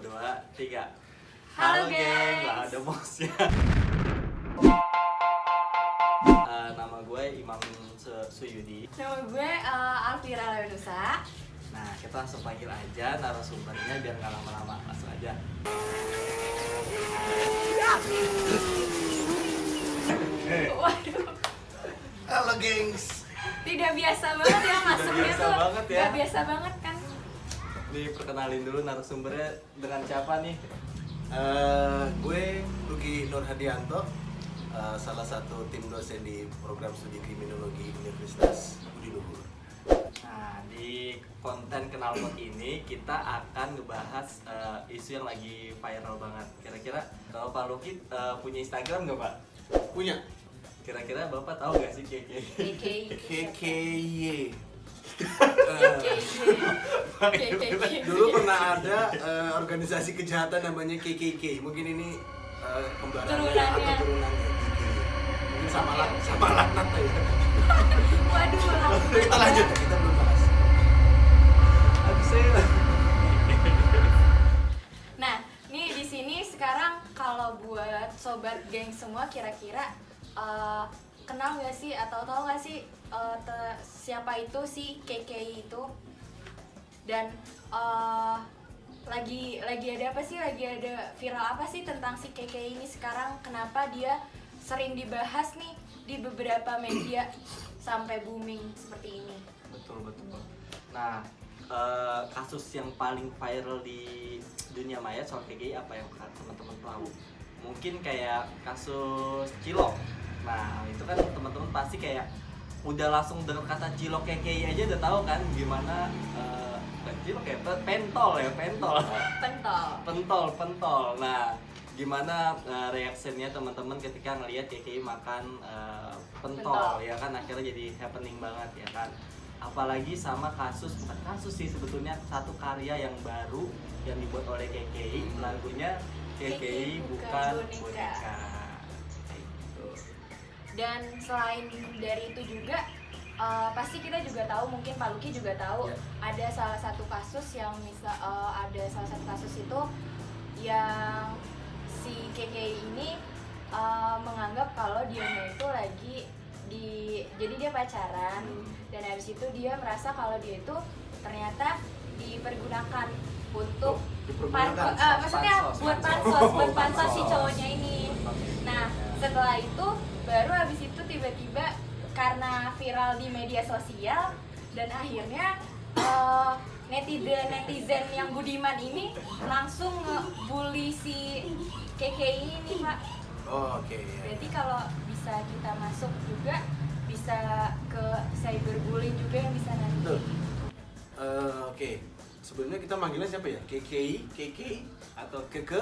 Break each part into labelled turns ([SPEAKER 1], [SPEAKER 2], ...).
[SPEAKER 1] 2, 3.
[SPEAKER 2] Halo,
[SPEAKER 1] geng,
[SPEAKER 2] guys.
[SPEAKER 1] lah ada bosnya. Nama gue Imam Suyudi.
[SPEAKER 2] Nama gue Alvira Leonusa.
[SPEAKER 1] Nah, kita langsung panggil aja narasumbernya biar nggak lama-lama, langsung aja.
[SPEAKER 2] Waduh,
[SPEAKER 3] Halo gengs.
[SPEAKER 2] tidak biasa banget ya masuknya
[SPEAKER 1] biasa
[SPEAKER 2] tuh.
[SPEAKER 1] banget ya.
[SPEAKER 2] Gak biasa banget kan?
[SPEAKER 1] Nih, perkenalin dulu narasumbernya dengan siapa nih?
[SPEAKER 3] Gue Lugi Nurhadianto, salah satu tim dosen di program studi kriminologi Universitas Budi Luhur.
[SPEAKER 1] Nah, di konten Kenalpot ini kita akan ngebahas isu yang lagi viral banget. Kira-kira kalau Pak Luki punya Instagram nggak, Pak?
[SPEAKER 3] Punya
[SPEAKER 1] Kira-kira Bapak tahu nggak sih KK?
[SPEAKER 3] KKY.
[SPEAKER 2] KKY.
[SPEAKER 3] Dulu pernah ada organisasi kejahatan namanya KKK. Mungkin ini pembarannya atau
[SPEAKER 2] Turunannya.
[SPEAKER 3] turunannya. Mungkin sama laknat ya.
[SPEAKER 2] Waduh,
[SPEAKER 3] Kita lanjut, kita belum bahas.
[SPEAKER 1] Aduh, saya.
[SPEAKER 2] Nah, nih di sini sekarang kalau buat sobat geng semua kira-kira kenal nggak sih atau tahu nggak sih siapa itu si KKI itu? Dan lagi ada apa sih? Lagi ada viral apa sih tentang si KKI ini sekarang? Kenapa dia sering dibahas nih di beberapa media sampai booming seperti ini?
[SPEAKER 1] Betul. Nah, kasus yang paling viral di dunia maya soal KKI apa yang teman-teman tahu? Mungkin kayak kasus Cilok. Nah, itu kan teman-teman pasti kayak udah langsung dengar kata Cilok KKI aja udah tahu kan gimana Cilok ya, pentol. Nah, gimana reaksinya teman-teman ketika ngelihat KKI makan pentol ya kan, akhirnya jadi happening banget ya kan. Apalagi sama bukan kasus sih sebetulnya, satu karya yang baru yang dibuat oleh KKI, lagunya KKI bukan boneka. Gitu.
[SPEAKER 2] Dan selain dari itu juga pasti kita juga tahu, mungkin Pak Luki juga tahu,
[SPEAKER 1] Ya.
[SPEAKER 2] ada salah satu kasus itu yang si KKI ini menganggap kalau dianya itu lagi jadi dia pacaran, dan habis itu dia merasa kalau dia itu ternyata dipergunakan untuk maksudnya buat pansos si cowoknya ini. Nah, setelah itu baru habis itu tiba-tiba karena viral di media sosial dan akhirnya netizen yang budiman ini langsung ngebully si KKI ini, Pak.
[SPEAKER 3] Oh, oke. Ya.
[SPEAKER 2] Berarti kalau bisa kita masuk juga bisa ke cyberbullying juga yang bisa nanti.
[SPEAKER 3] Betul. Oke. Sebenarnya kita manggilnya siapa ya? KKI atau Keke?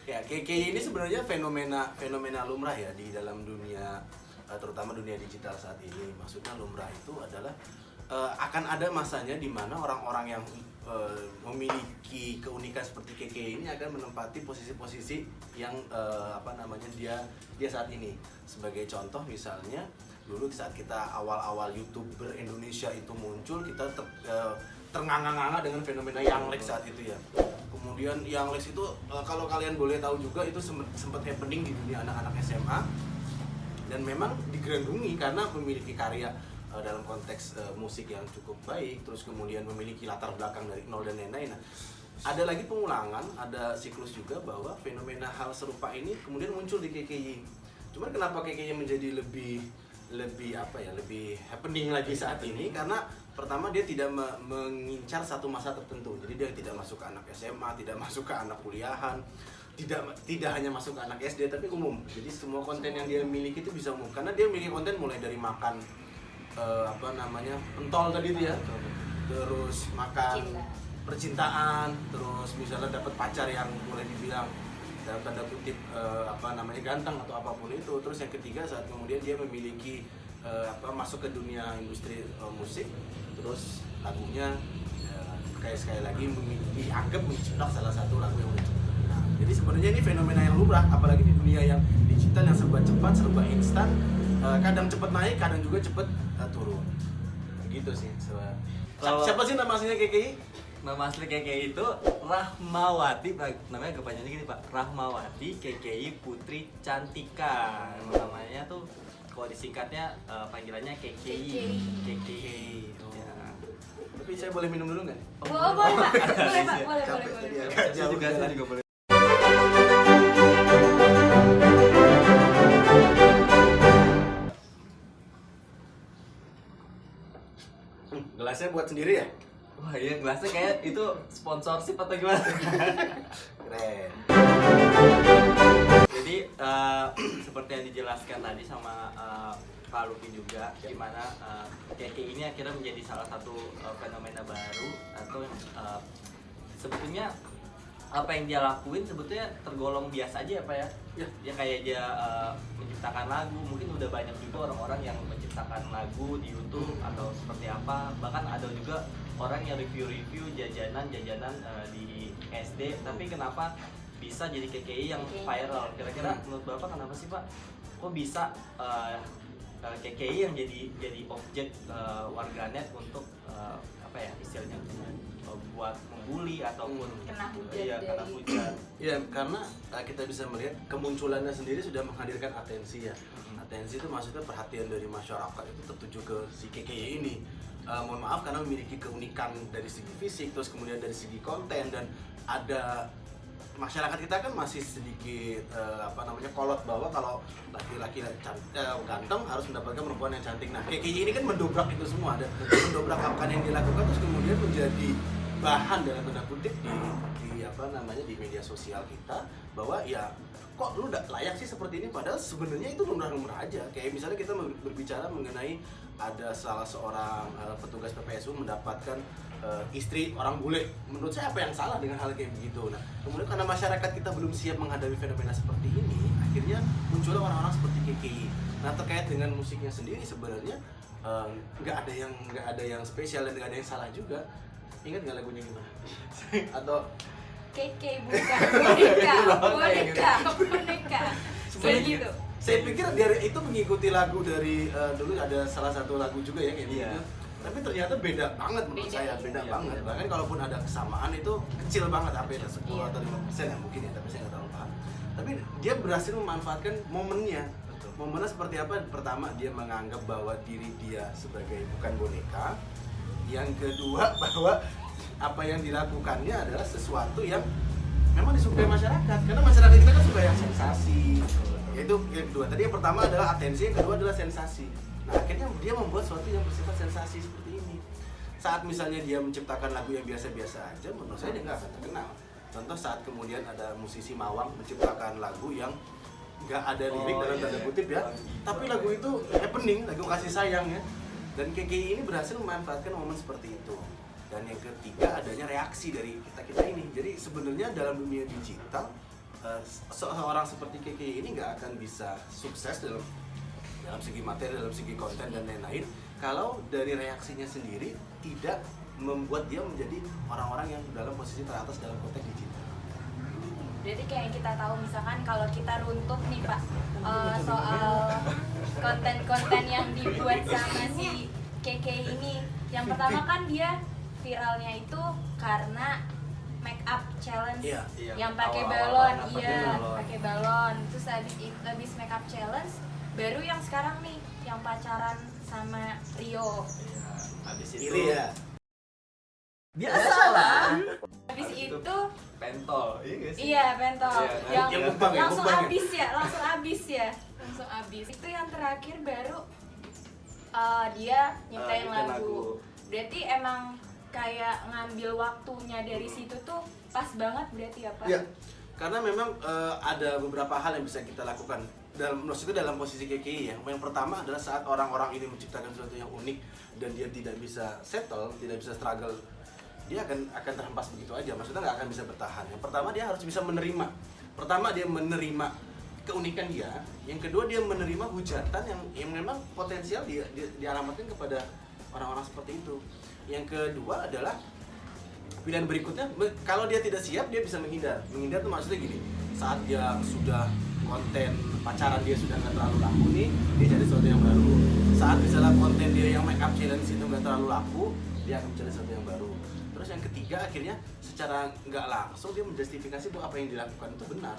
[SPEAKER 3] Ya, KKI ini sebenarnya fenomena lumrah ya di dalam dunia, terutama dunia digital saat ini. Maksudnya lumrah itu adalah akan ada masanya di mana orang-orang yang memiliki keunikan seperti KKI ini akan menempati posisi-posisi yang dia saat ini. Sebagai contoh misalnya, dulu saat kita awal-awal YouTuber Indonesia itu muncul, kita ternganga-nganga dengan fenomena Younglex saat itu ya. Kemudian Younglex itu kalau kalian boleh tahu juga itu sempat happening di dunia anak-anak SMA, dan memang digerandungi karena memiliki karya dalam konteks musik yang cukup baik, terus kemudian memiliki latar belakang dari nol dan lain-lain. Nah, ada lagi pengulangan, ada siklus juga bahwa fenomena hal serupa ini kemudian muncul di KKI. Cuman kenapa KKI menjadi lebih happening lagi saat ini? Karena pertama dia tidak mengincar satu masa tertentu. Jadi dia tidak masuk ke anak SMA, tidak masuk ke anak kuliahan, tidak hanya masuk ke anak SD, tapi umum. Jadi semua konten yang dia miliki itu bisa umum. Karena dia memiliki konten mulai dari makan pentol tadi itu ya, terus makan percintaan, terus misalnya dapat pacar yang boleh dibilang dalam tanda kutip ganteng atau apapun itu. Terus yang ketiga, saat kemudian dia memiliki masuk ke dunia industri musik, terus lagunya kayak sekali lagi dianggap mencetak salah satu lagu yang udah cepat. Nah, jadi sebenarnya ini fenomena yang lumrah, apalagi di dunia yang digital yang serba cepat, serba instan, kadang cepat naik, kadang juga cepat turun. Begitu sih. Siapa sih nama aslinya KKI?
[SPEAKER 1] Nama asli KKI itu Rahmawati, namanya agak panjangnya gini Pak, Rahmawati KKI Putri Cantika. Namanya tuh kalau disingkatnya panggilannya KKI. KKI. Ya.
[SPEAKER 3] Tapi saya boleh minum dulu nggak?
[SPEAKER 2] Oh, boleh Pak. Boleh Pak, boleh,
[SPEAKER 3] Capek
[SPEAKER 2] boleh,
[SPEAKER 3] tadi
[SPEAKER 2] boleh.
[SPEAKER 3] ya.
[SPEAKER 1] Saya juga boleh.
[SPEAKER 3] Gelasnya buat sendiri ya?
[SPEAKER 1] Wah iya, gelasnya kayak itu sponsorship atau gimana?
[SPEAKER 3] Keren.
[SPEAKER 1] Jadi seperti yang dijelaskan tadi sama Pak Luki juga, gimana KKI ini akhirnya menjadi salah satu fenomena baru atau yang sebetulnya apa yang dia lakuin sebetulnya tergolong biasa aja ya Pak ya?
[SPEAKER 3] Ya.
[SPEAKER 1] Dia kayak dia menciptakan lagu, mungkin udah banyak juga orang-orang yang menciptakan lagu di YouTube atau seperti apa. Bahkan ada juga orang yang review-review jajanan-jajanan di SD, tapi kenapa bisa jadi KKI yang viral? Kira-kira menurut Bapak kenapa sih Pak? Kok bisa KKI yang jadi objek warganet untuk apa ya istilahnya buat membuli ataupun
[SPEAKER 2] Kena hujat
[SPEAKER 1] iya, kena
[SPEAKER 2] dari-
[SPEAKER 1] hujat.
[SPEAKER 3] Ya, karena kita bisa melihat kemunculannya sendiri sudah menghadirkan atensi ya. Atensi itu maksudnya perhatian dari masyarakat itu tertuju ke si KKI ini. Mohon maaf karena memiliki keunikan dari segi fisik, terus kemudian dari segi konten, dan ada masyarakat kita kan masih sedikit kolot bahwa kalau laki-laki ganteng harus mendapatkan perempuan yang cantik. Nah, KKI ini kan mendobrak itu semua, dan mendobrak apa yang dilakukan terus kemudian menjadi bahan dalam tanda kutip di media sosial kita, bahwa ya kok lu udah layak sih seperti ini, padahal sebenarnya itu lumrah-lumrah aja. Kayak misalnya kita berbicara mengenai ada salah seorang petugas PPSU mendapatkan istri orang bule. Menurut saya apa yang salah dengan hal kayak begitu? Nah, kemudian karena masyarakat kita belum siap menghadapi fenomena seperti ini, akhirnya muncullah orang-orang seperti KKI. Nah, terkait dengan musiknya sendiri sebenarnya nggak ada yang spesial dan nggak ada yang salah juga. Ingat nggak lagunya gimana? Atau
[SPEAKER 2] KK boneka. Kayak gitu.
[SPEAKER 3] saya pikir dia itu mengikuti lagu dari dulu ada salah satu lagu juga ya kayak
[SPEAKER 1] Iya.
[SPEAKER 3] gitu. Tapi ternyata beda banget menurut
[SPEAKER 2] Beda,
[SPEAKER 3] saya,
[SPEAKER 2] iya.
[SPEAKER 3] beda
[SPEAKER 1] Iya,
[SPEAKER 3] banget.
[SPEAKER 1] beda
[SPEAKER 3] Bahkan kalaupun ada kesamaan itu kecil banget, apa ya 10
[SPEAKER 2] Iya.
[SPEAKER 3] atau 5% ya mungkin ya, tapi saya nggak terlalu paham. Tapi dia berhasil memanfaatkan momennya.
[SPEAKER 1] Betul.
[SPEAKER 3] Momennya seperti apa? Pertama, dia menganggap bahwa diri dia sebagai bukan boneka. Yang kedua, bahwa apa yang dilakukannya adalah sesuatu yang memang disukai masyarakat, karena masyarakat kita kan suka yang sensasi. Itu yang kedua. Tadi yang pertama adalah atensi, yang kedua adalah sensasi. Nah, akhirnya dia membuat sesuatu yang bersifat sensasi seperti ini. Saat misalnya dia menciptakan lagu yang biasa-biasa aja, menurut saya dia nggak akan terkenal. Contoh saat kemudian ada musisi Mawang menciptakan lagu yang nggak ada lirik dalam tanda kutip ya, tapi lagu itu happening, lagu kasih sayang ya. Dan KKI ini berhasil memanfaatkan momen seperti itu. Dan yang ketiga adanya reaksi dari kita ini. Jadi sebenarnya dalam dunia digital seorang seperti KKI ini nggak akan bisa sukses dalam segi materi, dalam segi konten dan lain-lain kalau dari reaksinya sendiri tidak membuat dia menjadi orang-orang yang dalam posisi teratas dalam konteks digital.
[SPEAKER 2] Berarti kayak kita tahu misalkan kalau kita runtut nih Pak soal konten-konten yang dibuat sama si KK ini. Yang pertama kan dia viralnya itu karena make up challenge
[SPEAKER 3] Iya,
[SPEAKER 1] iya.
[SPEAKER 2] yang pakai
[SPEAKER 1] Awal-awal
[SPEAKER 2] balon,
[SPEAKER 1] banget pakai
[SPEAKER 2] iya
[SPEAKER 1] balon.
[SPEAKER 2] pakai balon. Terus habis make up challenge baru yang sekarang nih yang pacaran sama Rio.
[SPEAKER 1] Ya, habis itu
[SPEAKER 3] Iri ya.
[SPEAKER 1] biasa lah.
[SPEAKER 2] Habis
[SPEAKER 1] Habis
[SPEAKER 2] itu
[SPEAKER 1] pentol, iya gak sih?
[SPEAKER 2] iya pentol
[SPEAKER 1] Iya,
[SPEAKER 2] yang
[SPEAKER 3] yang mukbang ya,
[SPEAKER 2] langsung
[SPEAKER 3] mukbang ya?
[SPEAKER 2] habis ya, langsung habis. Itu yang terakhir baru dia nyiptain
[SPEAKER 1] nyiptain
[SPEAKER 2] lagu.
[SPEAKER 1] lagu.
[SPEAKER 2] Berarti emang kayak ngambil waktunya dari situ tuh pas banget berarti ya Pak?
[SPEAKER 3] Ya, karena memang ada beberapa hal yang bisa kita lakukan maksudnya dalam posisi KKI ya. Yang pertama adalah saat orang-orang ini menciptakan sesuatu yang unik dan dia tidak bisa settle, tidak bisa struggle, dia akan terhempas begitu aja. Maksudnya nggak akan bisa bertahan. Yang pertama dia harus bisa menerima. Pertama dia menerima keunikan dia. Yang kedua dia menerima hujatan yang memang potensial dia dialamatkan kepada orang-orang seperti itu. Yang kedua adalah pilihan berikutnya, kalau dia tidak siap dia bisa menghindar. Menghindar tuh maksudnya gini, saat dia sudah konten pacaran dia sudah nggak terlalu laku nih, dia cari sesuatu yang baru. Saat misalnya konten dia yang make up challenge itu nggak terlalu laku, dia akan mencari sesuatu yang baru. Terus yang ketiga akhirnya secara nggak langsung dia menjustifikasi bahwa apa yang dilakukan itu benar.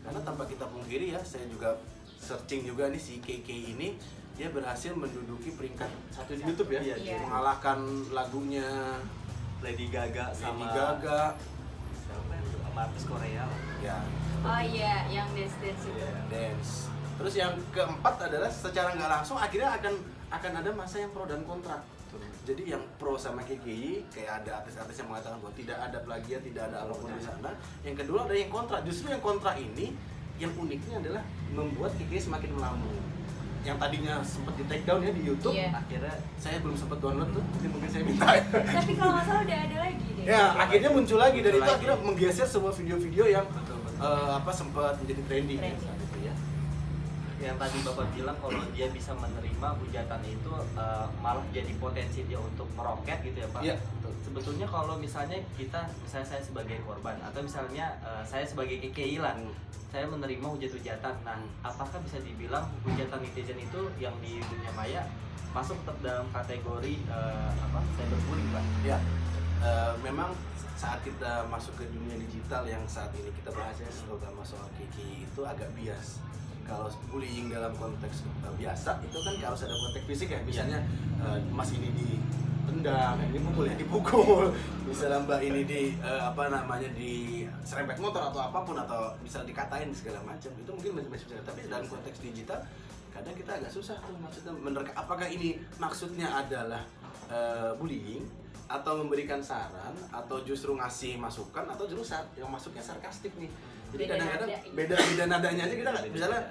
[SPEAKER 3] Karena tanpa kita pungkiri ya, saya juga searching juga nih si KK ini, dia berhasil menduduki peringkat 1 di YouTube ya,
[SPEAKER 2] Iya.
[SPEAKER 3] mengalahkan lagunya
[SPEAKER 1] Lady Gaga
[SPEAKER 3] Lady
[SPEAKER 1] sama
[SPEAKER 3] Gaga,
[SPEAKER 1] siapa yang sama artis Korea lah.
[SPEAKER 3] ya
[SPEAKER 2] Oh iya, yang dance itu.
[SPEAKER 3] dance. Terus yang keempat adalah secara nggak langsung akhirnya akan ada masa yang pro dan kontra. Jadi yang pro sama KKI, kayak ada artis-artis yang mengatakan bahwa tidak ada plagiat, tidak ada apapun di sana. Yang kedua ada yang kontra. Justru yang kontra ini, yang uniknya adalah membuat KKI semakin melambung. Yang tadinya sempat di take down ya di YouTube,
[SPEAKER 2] Iya.
[SPEAKER 3] akhirnya saya belum sempat download tuh, jadi mungkin saya minta.
[SPEAKER 2] Tapi kalau nggak salah udah ada lagi deh.
[SPEAKER 3] Ya, akhirnya muncul lagi dan
[SPEAKER 1] Muncul
[SPEAKER 3] itu
[SPEAKER 1] lagi.
[SPEAKER 3] akhirnya menggeser semua video-video yang
[SPEAKER 1] Betul.
[SPEAKER 3] sempat menjadi trending ya
[SPEAKER 2] Trending.
[SPEAKER 3] saat itu ya.
[SPEAKER 1] Yang tadi Bapak bilang kalau dia bisa menerima hujatan itu malah jadi potensi dia untuk meroket gitu ya Pak.
[SPEAKER 3] Iya, betul.
[SPEAKER 1] Sebetulnya kalau misalnya misalnya saya sebagai korban atau misalnya saya sebagai KKI lah, saya menerima hujat-hujatan. Nah, apakah bisa dibilang hujatan netizen itu yang di dunia maya masuk tetap dalam kategori cyberbullying Pak?
[SPEAKER 3] Ya, memang saat kita masuk ke dunia digital yang saat ini kita bahas ya, terutama soal Kiki itu agak bias. Kalau bullying dalam konteks biasa itu kan harus ada konteks fisik ya, misalnya mas ini ditendang, ini pukulnya dipukul, misalnya mbak ini di serempet motor atau apapun, atau bisa dikatain segala macam, itu mungkin masih. Tapi dalam konteks digital kadang kita agak susah tuh maksudnya menerka apakah ini maksudnya adalah bullying atau memberikan saran atau justru ngasih masukan atau justru yang masuknya sarkastik nih. Jadi
[SPEAKER 2] Beda
[SPEAKER 3] kadang-kadang
[SPEAKER 2] nada.
[SPEAKER 3] beda nadanya aja kita nggak, misalnya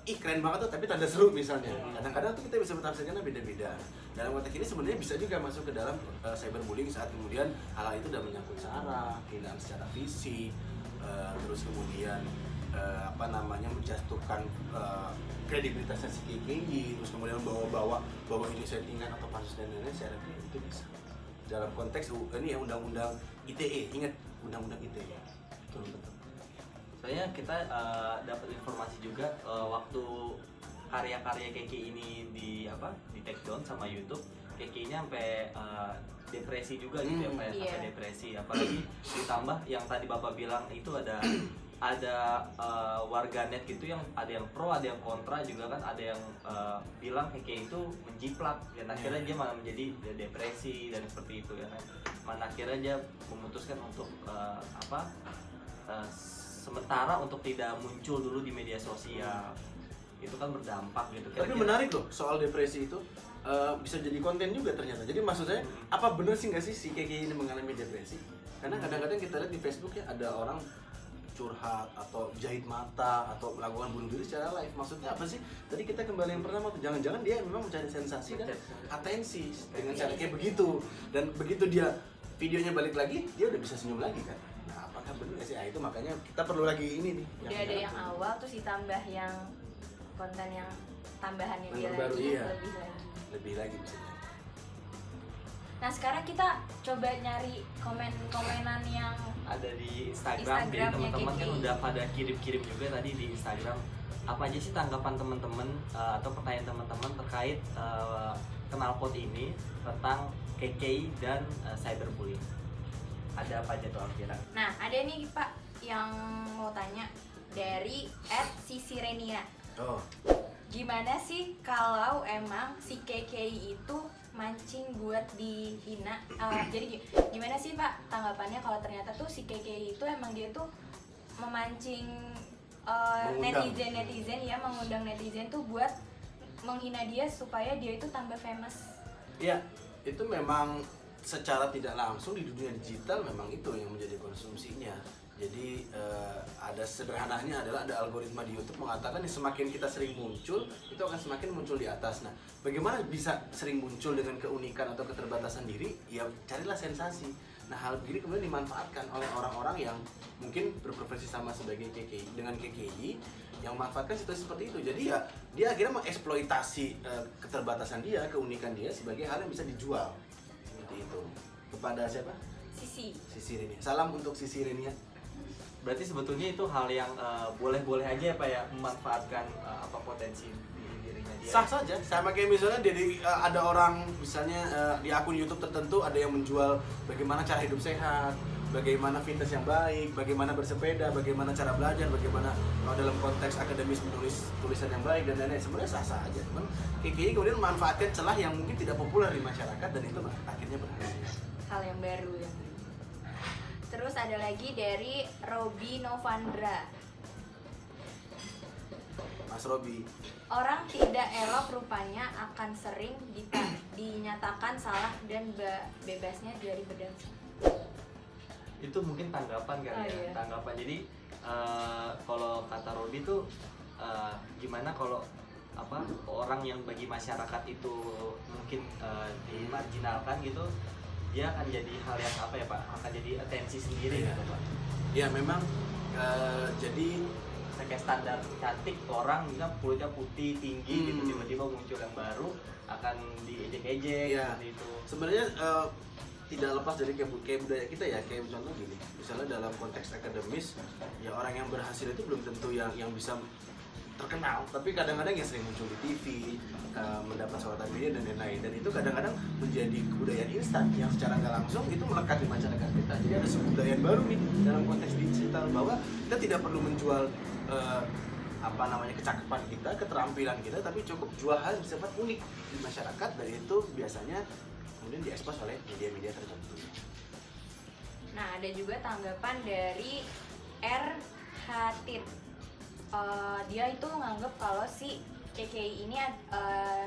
[SPEAKER 3] ih keren banget tuh tapi tanda seru misalnya. Kadang-kadang tuh kita bisa bertafsirkannya beda-beda. Dalam konteks ini sebenarnya bisa juga masuk ke dalam cyberbullying saat kemudian hal itu udah menyangkut sara, hinaan secara fisik, terus kemudian menjatuhkan kredibilitasnya si KKI, terus kemudian bawa ini settingan atau pansus dan lain-lain. Saya rasa itu bisa dalam konteks ini ya undang-undang ITE, ingat undang-undang ITE. Betul.
[SPEAKER 1] Soalnya kita dapat informasi juga waktu karya-karya Keki ini di take down sama YouTube, Keki-nya sampai depresi juga gitu ya Pak,
[SPEAKER 2] Iya.
[SPEAKER 1] sampai depresi. Apalagi ditambah yang tadi Bapak bilang itu ada warganet gitu yang ada yang pro, ada yang kontra juga kan, ada yang bilang Keki itu menjiplak dan akhirnya dia malah menjadi depresi dan seperti itu ya kan. Mana akhirnya dia memutuskan untuk sementara untuk tidak muncul dulu di media sosial. Itu kan berdampak gitu.
[SPEAKER 3] Tapi menarik loh soal depresi itu, bisa jadi konten juga ternyata. Jadi maksud saya, apa benar sih nggak sih si Keki ini mengalami depresi? Karena kadang-kadang kita lihat di Facebook ya ada orang curhat atau jahit mata atau melakukan bunuh diri secara live. Maksudnya apa sih? Tadi kita kembali yang pertama tuh, jangan-jangan dia memang mencari sensasi dan atensi dengan cara kayak begitu. Dan begitu dia videonya balik lagi, dia udah bisa senyum lagi kan. Nah, apakah benar nggak sih? Nah, itu makanya kita perlu lagi ini nih.
[SPEAKER 2] Udah ada yang awal terus ditambah yang konten yang tambahannya dia
[SPEAKER 3] Yang baru,
[SPEAKER 2] lagi,
[SPEAKER 3] iya.
[SPEAKER 2] lebih lagi.
[SPEAKER 3] Bisa.
[SPEAKER 2] Nah sekarang kita coba nyari komen-komenan yang
[SPEAKER 1] ada di Instagram, jadi
[SPEAKER 2] Instagramnya
[SPEAKER 1] teman-teman kan
[SPEAKER 2] Kiki.
[SPEAKER 1] udah pada kirim-kirim juga tadi di Instagram. Apa aja sih tanggapan teman-teman atau pertanyaan teman-teman terkait knalpot ini tentang KKI dan cyberbullying? Ada apa aja tuh Alvira?
[SPEAKER 2] Nah, ada nih Pak yang mau tanya dari @sisirenia.
[SPEAKER 3] Oh,
[SPEAKER 2] Gimana sih kalau emang si KKI itu mancing buat dihina? Jadi gimana sih Pak tanggapannya kalau ternyata tuh si KKI itu emang dia tuh memancing netizen ya, mengundang netizen tuh buat menghina dia supaya dia itu tambah famous.
[SPEAKER 3] iya, itu memang secara tidak langsung di dunia digital memang itu yang menjadi konsumsinya. Jadi ada sederhananya adalah ada algoritma di YouTube mengatakan semakin kita sering muncul itu akan semakin muncul di atas. Nah, bagaimana bisa sering muncul dengan keunikan atau keterbatasan diri? Ya carilah sensasi. Nah, hal begini kemudian dimanfaatkan oleh orang-orang yang mungkin berprofesi sama sebagai KKI dengan KKI yang memanfaatkan situasi seperti itu. Jadi ya dia akhirnya mengeksploitasi keterbatasan dia, keunikan dia sebagai hal yang bisa dijual. Seperti itu. Kepada siapa? Sisi Renia. Salam untuk Sisi Renia.
[SPEAKER 1] Berarti sebetulnya itu hal yang boleh-boleh aja ya Pak ya, memanfaatkan potensi dirinya
[SPEAKER 3] Sah saja, sama kayak misalnya ada orang misalnya di akun YouTube tertentu ada yang menjual bagaimana cara hidup sehat, bagaimana fitness yang baik, bagaimana bersepeda, bagaimana cara belajar, bagaimana dalam konteks akademis menulis tulisan yang baik dan lain-lain. Sebenarnya sah-sah aja, cuman KKI kemudian memanfaatkan celah yang mungkin tidak populer di masyarakat dan itu akhirnya berhasil.
[SPEAKER 2] Hal yang baru ya. Terus ada lagi dari Robi Novandra.
[SPEAKER 3] Mas Robi.
[SPEAKER 2] Orang tidak elok rupanya akan sering dinyatakan salah dan bebasnya dari berdasar.
[SPEAKER 1] Itu mungkin tanggapan kan ya,
[SPEAKER 2] Iya.
[SPEAKER 1] tanggapan. Jadi kalau kata Robi tuh gimana kalau orang yang bagi masyarakat itu mungkin dimarginalkan gitu, dia akan jadi hal yang akan jadi atensi sendiri
[SPEAKER 3] Iya.
[SPEAKER 1] gitu Pak.
[SPEAKER 3] Ya memang jadi
[SPEAKER 1] Kayak standar cantik orang misalnya kulitnya putih tinggi gitu, tiba-tiba muncul yang baru akan diejek-ejek
[SPEAKER 3] Iya.
[SPEAKER 1] seperti itu.
[SPEAKER 3] Sebenarnya tidak lepas dari kayak budaya kita ya, kayak contoh gini, misalnya dalam konteks akademis ya orang yang berhasil itu belum tentu yang bisa terkenal, tapi kadang-kadang yang sering muncul di TV, mendapat sorotan media dan lain-lain, dan itu kadang-kadang menjadi kebudayaan instan yang secara nggak langsung itu melekat di masyarakat kita. Jadi ada kebudayaan baru nih dalam konteks digital bahwa kita tidak perlu menjual kecakapan kita, keterampilan kita, tapi cukup jual hal yang bersifat unik di masyarakat, dan itu biasanya kemudian diekspos oleh media-media tertentu.
[SPEAKER 2] Nah, ada juga tanggapan dari R. Hatid. Dia itu nganggep kalau si KKI ini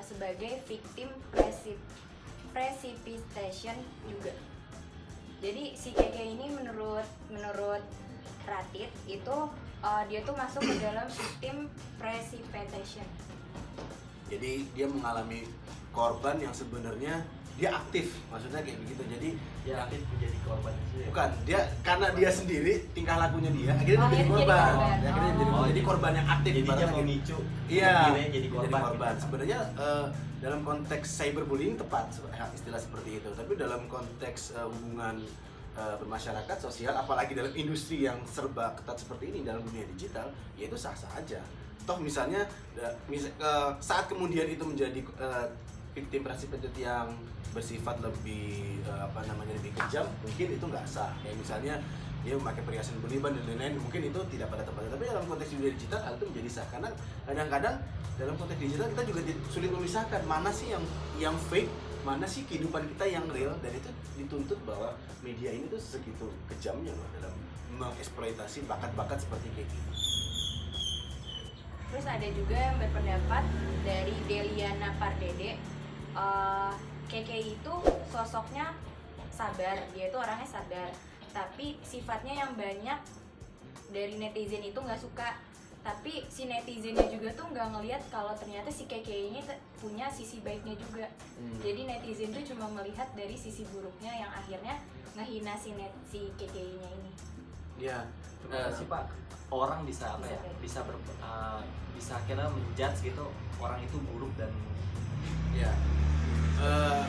[SPEAKER 2] sebagai victim precipitation juga. Jadi si KKI ini menurut Ratid itu dia tuh masuk ke dalam victim precipitation.
[SPEAKER 3] Jadi dia mengalami korban yang sebenarnya dia aktif, maksudnya kayak begitu. Jadi
[SPEAKER 1] Dia aktif menjadi korban itu ya.
[SPEAKER 3] bukan dia, karena dia sendiri tingkah lakunya dia akhirnya
[SPEAKER 2] Oh,
[SPEAKER 3] dia jadi
[SPEAKER 2] akhirnya jadi
[SPEAKER 3] korban.
[SPEAKER 2] korban.
[SPEAKER 3] Dia akhirnya jadi korban yang aktif.
[SPEAKER 1] Jadi dia
[SPEAKER 3] ibaratnya gitu.
[SPEAKER 1] memicu
[SPEAKER 3] Iya,
[SPEAKER 1] dirinya jadi korban. gitu.
[SPEAKER 3] Sebenarnya dalam konteks cyberbullying tepat istilah seperti itu. Tapi dalam konteks hubungan bermasyarakat sosial, apalagi dalam industri yang serba ketat seperti ini dalam dunia digital, ya itu sah-sah aja. Toh misalnya saat kemudian itu menjadi victim precipitate yang bersifat lebih lebih kejam, mungkin itu nggak sah. Kayak misalnya dia memakai perhiasan berliban dan lain-lain, mungkin itu tidak pada tempatnya. Tapi dalam konteks dunia digital hal itu menjadi sah, karena kadang-kadang dalam konteks digital kita juga sulit memisahkan mana sih yang fake, mana sih kehidupan kita yang real, dan itu dituntut bahwa media ini tuh segitu kejamnya loh dalam mengeksploitasi bakat-bakat seperti kayak gini.
[SPEAKER 2] Terus ada juga yang berpendapat dari Deliana Pardede, KKI itu sosoknya sabar, dia itu orangnya sabar, tapi sifatnya yang banyak dari netizen itu nggak suka. Tapi si netizennya juga tuh nggak ngelihat kalau ternyata si KKI ini punya sisi baiknya juga. Jadi netizen tuh cuma melihat dari sisi buruknya yang akhirnya ngehina si KKI-nya ini.
[SPEAKER 3] Ya,
[SPEAKER 1] Kenapa sih Pak orang bisa bisa akhirnya menjudge gitu orang itu buruk dan
[SPEAKER 3] ya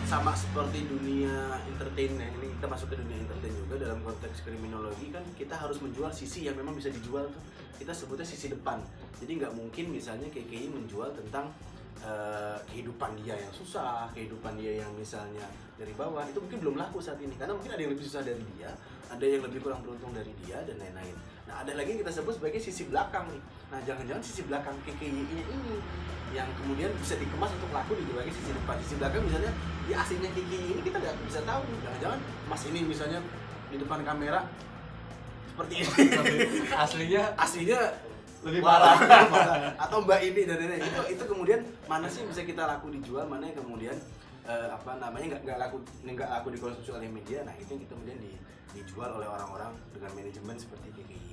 [SPEAKER 3] sama seperti dunia entertain ya. Ini kita masuk ke dunia entertain juga. Dalam konteks kriminologi kan kita harus menjual sisi yang memang bisa dijual tuh. Kita sebutnya sisi depan. Jadi nggak mungkin misalnya KKI menjual tentang kehidupan dia yang susah, kehidupan dia yang misalnya dari bawah, itu mungkin belum laku saat ini karena mungkin ada yang lebih susah dari dia, ada yang lebih kurang beruntung dari dia dan lain-lain. Nah, ada lagi yang kita sebut sebagai sisi belakang nih. Nah, jangan-jangan sisi belakang KKI ini yang kemudian bisa dikemas untuk laku di sebagai sisi depan. Sisi belakang misalnya di aslinya KKI ini kita nggak bisa tahu. Jangan-jangan Mas ini misalnya di depan kamera seperti ini. aslinya
[SPEAKER 1] lebih
[SPEAKER 3] parah.
[SPEAKER 1] parah.
[SPEAKER 3] Atau Mbak ini dan lain-lain. Itu kemudian mana sih yang bisa kita laku dijual, mana yang kemudian nggak laku dikonsumsi oleh media. Nah, itu yang kita kemudian dijual oleh orang-orang dengan manajemen seperti KKI.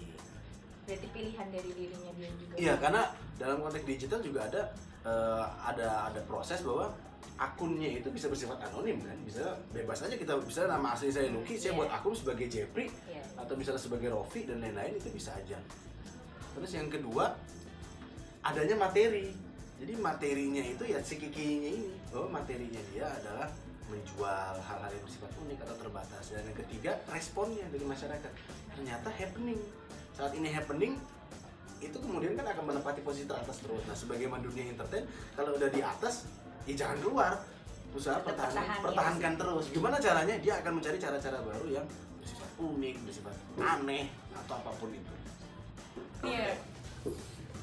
[SPEAKER 2] Berarti pilihan dari dirinya dia juga.
[SPEAKER 3] Iya, karena dalam konteks digital juga ada proses bahwa akunnya itu bisa bersifat anonim kan, bisa bebas aja kita bisa nama asli saya Lucky, saya buat akun sebagai Jeffrey atau misalnya sebagai Rofi dan lain-lain, itu bisa aja. Terus yang kedua adanya materi. Jadi materinya itu ya si Kiki-nya ini, bahwa materinya dia adalah menjual hal-hal yang bersifat unik atau terbatas. Dan yang ketiga responnya dari masyarakat, ternyata happening. Saat ini happening, itu kemudian kan akan menempati posisi teratas terus. Nah, sebagaimana dunia entertain, kalau udah di atas, ya jangan keluar. Usaha
[SPEAKER 2] Tetap
[SPEAKER 3] pertahankan terus. Gimana caranya? Dia akan mencari cara-cara baru yang bersifat unik, bersifat aneh, atau apapun itu.
[SPEAKER 2] Iya.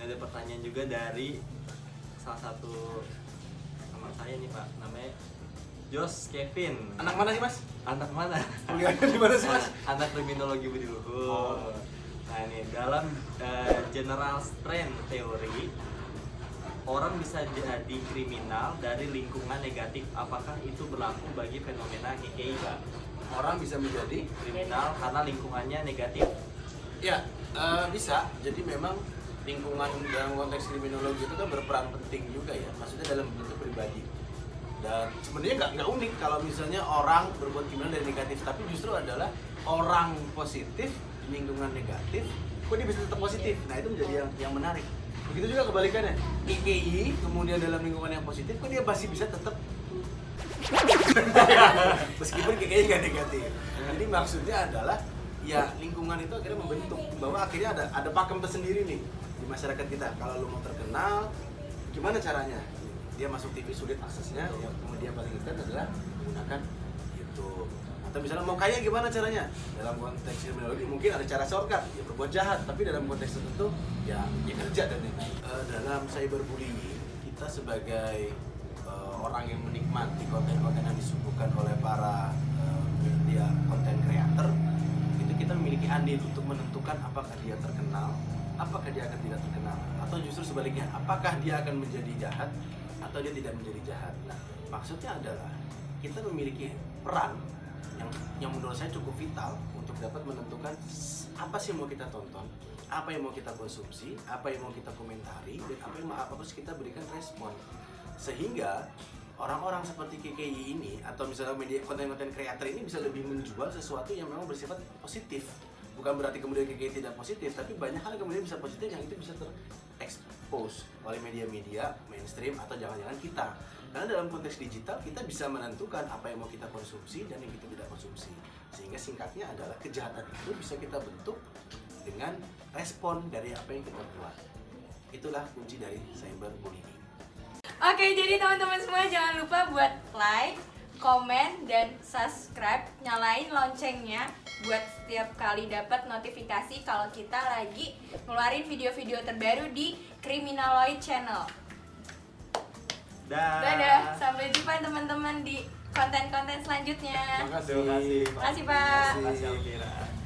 [SPEAKER 1] Ada pertanyaan juga dari salah satu teman saya nih Pak, namanya Jos Kevin.
[SPEAKER 3] Anak mana sih, Mas?
[SPEAKER 1] Anak mana?
[SPEAKER 3] Kuliahnya di mana sih, Mas?
[SPEAKER 1] Anak kriminologi Budi Luhur.
[SPEAKER 3] Oh.
[SPEAKER 1] Nah ini dalam general strength teori, orang bisa jadi kriminal dari lingkungan negatif. Apakah itu berlaku bagi fenomena KKI, Pak?
[SPEAKER 3] Orang bisa menjadi
[SPEAKER 1] Kriminal karena lingkungannya negatif.
[SPEAKER 3] ya bisa. Jadi memang lingkungan dalam konteks kriminologi itu kan berperan penting juga ya. Maksudnya dalam bentuk pribadi. Dan sebenarnya nggak unik kalau misalnya orang berbuat kriminal dari negatif, tapi justru adalah orang positif di lingkungan negatif, kok dia bisa tetap positif. Nah itu menjadi yang menarik. Begitu juga kebalikannya. KKI kemudian dalam lingkungan yang positif, kok dia masih bisa tetap meskipun KKI nggak negatif. Jadi maksudnya adalah ya lingkungan itu akhirnya membentuk bahwa akhirnya ada pakem tersendiri nih di masyarakat kita. Kalau lu mau terkenal, gimana caranya? Dia masuk TV sulit aksesnya, yang kemudian paling dekat adalah menggunakan YouTube. Atau misalnya mau kaya gimana caranya? Dalam konteks kriminologi mungkin ada cara shortcut, ya berbuat jahat, tapi dalam konteks tertentu ya kerja dan lain-lain. Dalam cyberbullying, kita sebagai orang yang menikmati konten-konten yang disuguhkan oleh para media konten creator, itu kita memiliki andil untuk menentukan apakah dia terkenal, apakah dia akan tidak terkenal, atau justru sebaliknya, apakah dia akan menjadi jahat atau dia tidak menjadi jahat. Nah, maksudnya adalah kita memiliki peran yang menurut saya cukup vital untuk dapat menentukan apa sih yang mau kita tonton, apa yang mau kita konsumsi, apa yang mau kita komentari, dan apa yang harus kita berikan respon. Sehingga orang-orang seperti KKI ini atau misalnya media konten-konten kreator ini bisa lebih menjual sesuatu yang memang bersifat positif. Bukan berarti kemudian KKI tidak positif, tapi banyak hal kemudian bisa positif yang itu bisa terekspos oleh media-media mainstream atau jangan-jangan kita. Karena dalam konteks digital kita bisa menentukan apa yang mau kita konsumsi dan yang kita tidak konsumsi. Sehingga singkatnya adalah kejahatan itu bisa kita bentuk dengan respon dari apa yang kita buat. Itulah kunci dari cyberbullying.
[SPEAKER 2] Oke, jadi teman-teman semua jangan lupa buat like, komen, dan subscribe. Nyalain loncengnya buat setiap kali dapat notifikasi kalau kita lagi ngeluarin video-video terbaru di Criminaloid Channel. Dadah, sampai jumpa teman-teman di konten-konten selanjutnya.
[SPEAKER 3] Terima kasih.
[SPEAKER 1] Terima kasih.
[SPEAKER 2] Terima kasih, Pak.
[SPEAKER 1] Terima kasih Alvira.